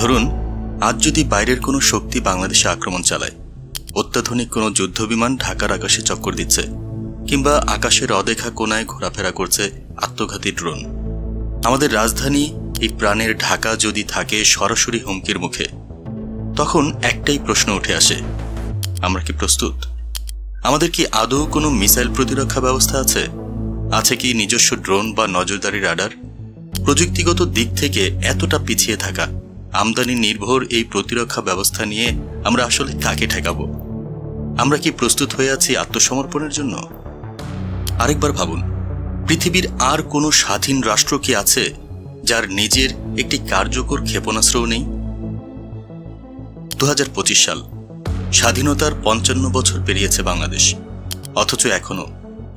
ধরুন আজ যদি বাইরের কোনো শক্তি বাংলাদেশে আক্রমণ চালায়, অত্যাধুনিক কোনো যুদ্ধবিমান ঢাকার আকাশে চক্কর দিচ্ছে, কিংবা আকাশের অদেখা কোনায় ঘোরাফেরা করছে আত্মঘাতী ড্রোন, আমাদের রাজধানী এই প্রাণের ঢাকা যদি থাকে সরাসরি হুমকির মুখে, তখন একটাই প্রশ্ন উঠে আসে, আমরা কি প্রস্তুত? আমাদের কি আদৌ কোনো মিসাইল প্রতিরক্ষা ব্যবস্থা আছে? আছে কি নিজস্ব ড্রোন বা নজরদারি রাডার? প্রযুক্তিগত দিক থেকে এতটা পিছিয়ে থাকা আমদানি নির্ভর এই প্রতিরক্ষা ব্যবস্থা নিয়ে আমরা আসলে কাকে ঠেকাবো? আমরা কি প্রস্তুত হয়ে আছি আত্মসমর্পণের জন্য? আরেকবার ভাবুন, পৃথিবীর আর কোনো স্বাধীন রাষ্ট্র কি আছে যার নিজের একটি কার্যকর ক্ষেপণাস্ত্রও নেই? 2025 সাল, স্বাধীনতার 55 বছর পেরিয়েছে বাংলাদেশ, অথচ এখনো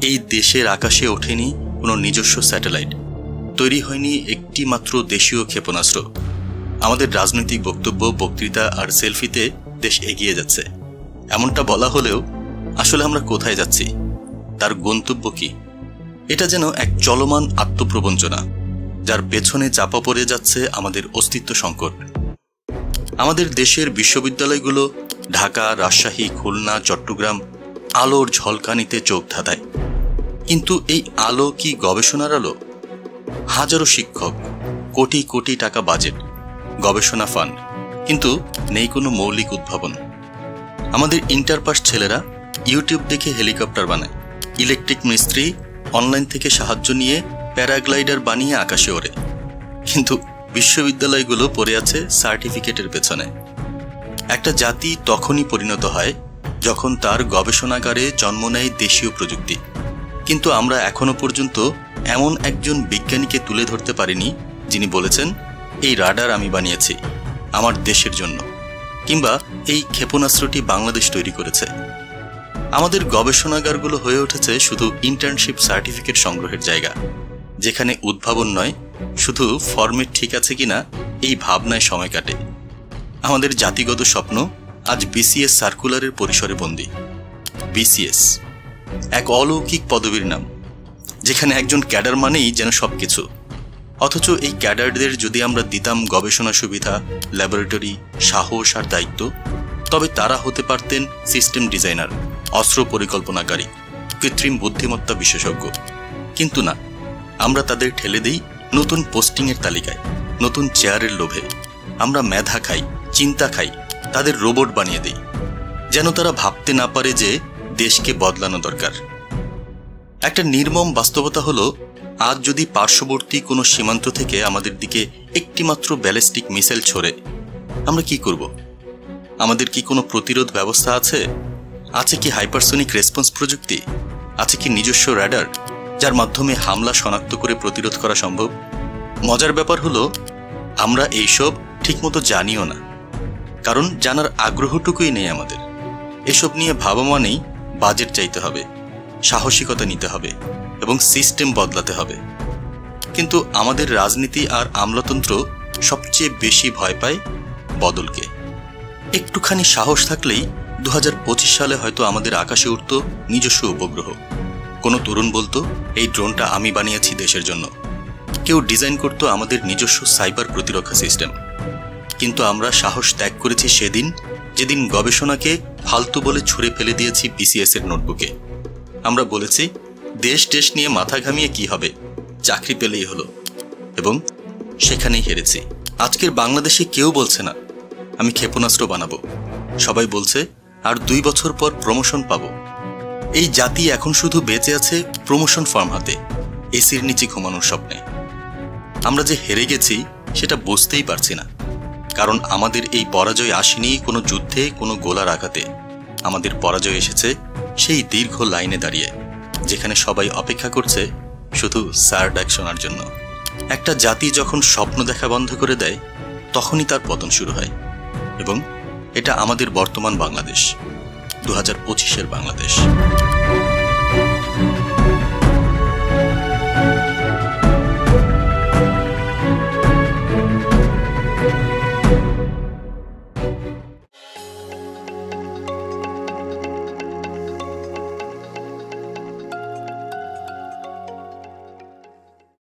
এই দেশের আকাশে ওঠেনি কোনো নিজস্ব স্যাটেলাইট, তৈরি হয়নি একটি মাত্র দেশীয় ক্ষেপণাস্ত্র। আমাদের রাজনৈতিক বক্তব্য, বক্তৃতা আর সেলফিতে দেশ এগিয়ে যাচ্ছে, এমনটা বলা হলেও আসলে আমরা কোথায় যাচ্ছি, তার গন্তব্য কি? এটা যেন এক চলমান আত্মপ্রবঞ্চনা, যার পেছনে চাপা পড়ে যাচ্ছে আমাদের অস্তিত্ব সংকট। আমাদের দেশের বিশ্ববিদ্যালয়গুলো ঢাকা, রাজশাহী, খুলনা, চট্টগ্রাম আলোর ঝলকানিতে চোখ ধাঁধায়, কিন্তু এই আলো কি গবেষণার আলো? হাজারো শিক্ষক, কোটি কোটি টাকা বাজেট, গবেষণা ফান্ড, কিন্তু নেই কোনো মৌলিক উদ্ভাবন। আমাদের ইন্টারপাস ছেলেরা ইউটিউব দেখে হেলিকপ্টার বানায়, ইলেকট্রিক মিস্ত্রি অনলাইন থেকে সাহায্য নিয়ে প্যারাগ্লাইডার বানিয়ে আকাশে ওড়ে, কিন্তু বিশ্ববিদ্যালয়গুলো পড়ে আছে সার্টিফিকেটের পেছনে। একটা জাতি তখনই পরিণত হয় যখন তার গবেষণাগারে জন্ম নেয় দেশীয় প্রযুক্তি, কিন্তু আমরা এখনো পর্যন্ত এমন একজন বিজ্ঞানীকে তুলে ধরতে পারিনি যিনি বলেছেন, এই রাডার আমি বানিয়েছি আমার দেশের জন্য, কিংবা এই ক্ষেপণাস্ত্রটি বাংলাদেশ তৈরি করেছে। আমাদের গবেষণাগারগুলো হয়ে উঠেছে শুধু ইন্টার্নশিপ সার্টিফিকেট সংগ্রহের জায়গা, যেখানে উদ্ভাবন নয়, শুধু ফরম্যাট ঠিক আছে কিনা এই ভাবনায় সময় কাটে। আমাদের জাতিগত স্বপ্ন আজ বিসিএস সার্কুলারের পরিসরে বন্দী। বিসিএস এক অলৌকিক পদবীর নাম, যেখানে একজন ক্যাডার মানেই যেন সবকিছু। অথচ এই ক্যাডারদের যদি আমরা দিতাম গবেষণা সুবিধা, ল্যাবরেটরি, সাহস আর দায়িত্ব, তবে তারা হতে পারতেন সিস্টেম ডিজাইনার, অস্ত্র পরিকল্পনাকারী, কৃত্রিম বুদ্ধিমত্তা বিশেষজ্ঞ। কিন্তু না, আমরা তাদের ঠেলে দিই নতুন পোস্টিংয়ের তালিকায়, নতুন চেয়ারের লোভে। আমরা মেধা খাই, চিন্তা খাই, তাদের রোবট বানিয়ে দিই, যেন তারা ভাবতে না পারে যে দেশকে বদলানো দরকার। একটা নির্মম বাস্তবতা হলো, আজ যদি পার্শ্ববর্তী কোনো সীমান্ত থেকে আমাদের দিকে একটিমাত্র ব্যালিস্টিক মিসাইল ছোড়ে, আমরা কি করব? আমাদের কি কোনো প্রতিরোধ ব্যবস্থা আছে? আছে কি হাইপারসোনিক রেসপন্স প্রযুক্তি? আছে কি নিজস্ব র্যাডার, যার মাধ্যমে হামলা শনাক্ত করে প্রতিরোধ করা সম্ভব? মজার ব্যাপার হলো, আমরা এইসব ঠিকমতো জানিও না, কারণ জানার আগ্রহটুকুই নেই আমাদের। এসব নিয়ে ভাবা মানেই বাজেট চাইতে হবে, সাহসিকতা নিতে হবে এবং সিস্টেম বদলাতে হবে। কিন্তু আমাদের রাজনীতি আর আমলাতন্ত্র সবচেয়ে বেশি ভয় পায় বদলকে। একটুখানি সাহস থাকলেই 2025 সালে হয়তো আমাদের আকাশে উঠত নিজস্ব উপগ্রহ। কোনো তরুণ বলতো, এই ড্রোনটা আমি বানিয়েছি দেশের জন্য। কেউ ডিজাইন করতো আমাদের নিজস্ব সাইবার প্রতিরক্ষা সিস্টেম। কিন্তু আমরা সাহস ত্যাগ করেছি সেদিন, যেদিন গবেষণাকে ফালতু বলে ছুঁড়ে ফেলে দিয়েছি বিসিএস এর নোটবুকে। আমরা বলেছি, দেশ নিয়ে মাথা ঘামিয়ে কি হবে, চাকরি পেলেই হলো, এবং সেখানেই হেরেছি। আজকের বাংলাদেশে কেউ বলছে না আমি ক্ষেপণাস্ত্র বানাবো, সবাই বলছে আর 2 বছর পর প্রমোশন পাবো। এই জাতি এখন শুধু বেঁচে আছে প্রমোশন ফার্ম হাতে, এসির নিচে ঘুমানোর স্বপ্নে। আমরা যে হেরে গেছি সেটা বুঝতেই পারছি না, কারণ আমাদের এই পরাজয় আসেনি কোনো যুদ্ধে, কোনো গোলার আঘাতে। আমাদের পরাজয় এসেছে সেই দীর্ঘ লাইনে দাঁড়িয়ে, যেখানে সবাই অপেক্ষা করছে শুধু স্যার ডাক শোনার জন্য। একটা জাতি যখন স্বপ্ন দেখা বন্ধ করে দেয়, তখনই তার পতন শুরু হয়। এবং এটা আমাদের বর্তমান বাংলাদেশ, 2025-এর বাংলাদেশ।